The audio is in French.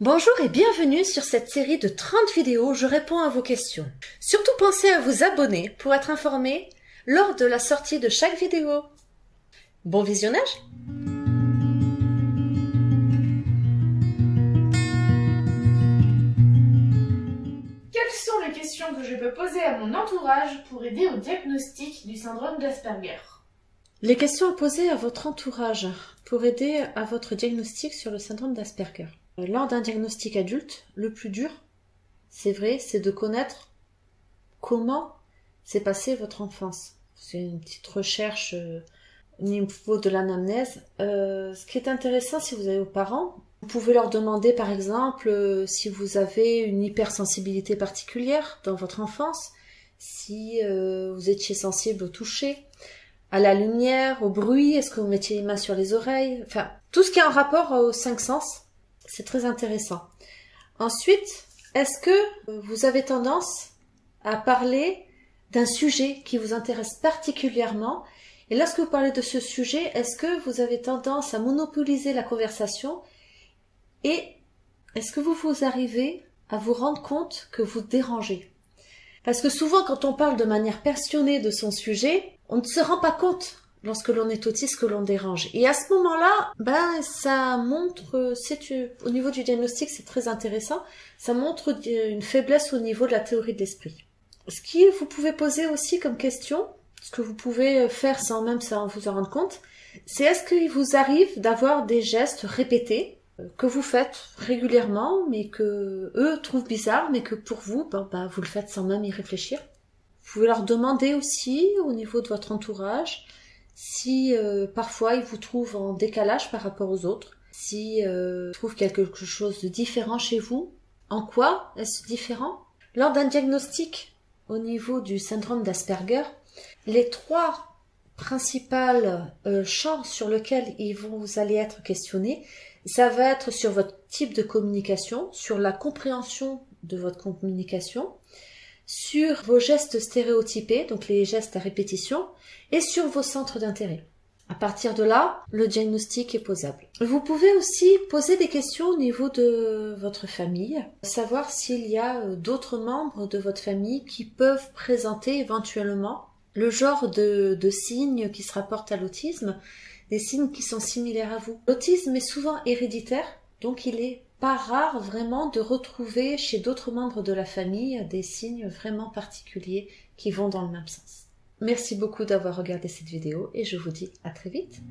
Bonjour et bienvenue sur cette série de 30 vidéos où je réponds à vos questions. Surtout pensez à vous abonner pour être informé lors de la sortie de chaque vidéo. Bon visionnage! Quelles sont les questions que je peux poser à mon entourage pour aider au diagnostic du syndrome d'Asperger? Les questions à poser à votre entourage pour aider à votre diagnostic sur le syndrome d'Asperger. Lors d'un diagnostic adulte, le plus dur, c'est vrai, c'est de connaître comment s'est passée votre enfance. C'est une petite recherche au niveau de l'anamnèse. Ce qui est intéressant, si vous avez vos parents, vous pouvez leur demander par exemple si vous avez une hypersensibilité particulière dans votre enfance, si vous étiez sensible au toucher, à la lumière, au bruit, est-ce que vous mettiez les mains sur les oreilles, enfin tout ce qui est en rapport aux 5 sens, c'est très intéressant. Ensuite, est-ce que vous avez tendance à parler d'un sujet qui vous intéresse particulièrement? Et lorsque vous parlez de ce sujet, est-ce que vous avez tendance à monopoliser la conversation? Et est-ce que vous arrivez à vous rendre compte que vous dérangez? Parce que souvent, quand on parle de manière passionnée de son sujet, on ne se rend pas compte lorsque l'on est autiste que l'on dérange. Et à ce moment-là, ça montre, au niveau du diagnostic, c'est très intéressant, ça montre une faiblesse au niveau de la théorie de l'esprit. Ce qui vous pouvez poser aussi comme question, ce que vous pouvez faire sans même vous en rendre compte, c'est est-ce qu'il vous arrive d'avoir des gestes répétés que vous faites régulièrement, mais que eux trouvent bizarres, mais que pour vous, vous le faites sans même y réfléchir. Vous pouvez leur demander aussi, au niveau de votre entourage, si parfois ils vous trouvent en décalage par rapport aux autres, si ils trouvent quelque chose de différent chez vous. En quoi est-ce différent? Lors d'un diagnostic au niveau du syndrome d'Asperger, les 3 principales champs sur lesquels vous allez être questionnés, ça va être sur votre type de communication, sur la compréhension de votre communication, sur vos gestes stéréotypés, donc les gestes à répétition, et sur vos centres d'intérêt. À partir de là, le diagnostic est posable. Vous pouvez aussi poser des questions au niveau de votre famille, savoir s'il y a d'autres membres de votre famille qui peuvent présenter éventuellement le genre de signes qui se rapportent à l'autisme, des signes qui sont similaires à vous. L'autisme est souvent héréditaire, donc il est pas rare vraiment de retrouver chez d'autres membres de la famille des signes vraiment particuliers qui vont dans le même sens. Merci beaucoup d'avoir regardé cette vidéo et je vous dis à très vite.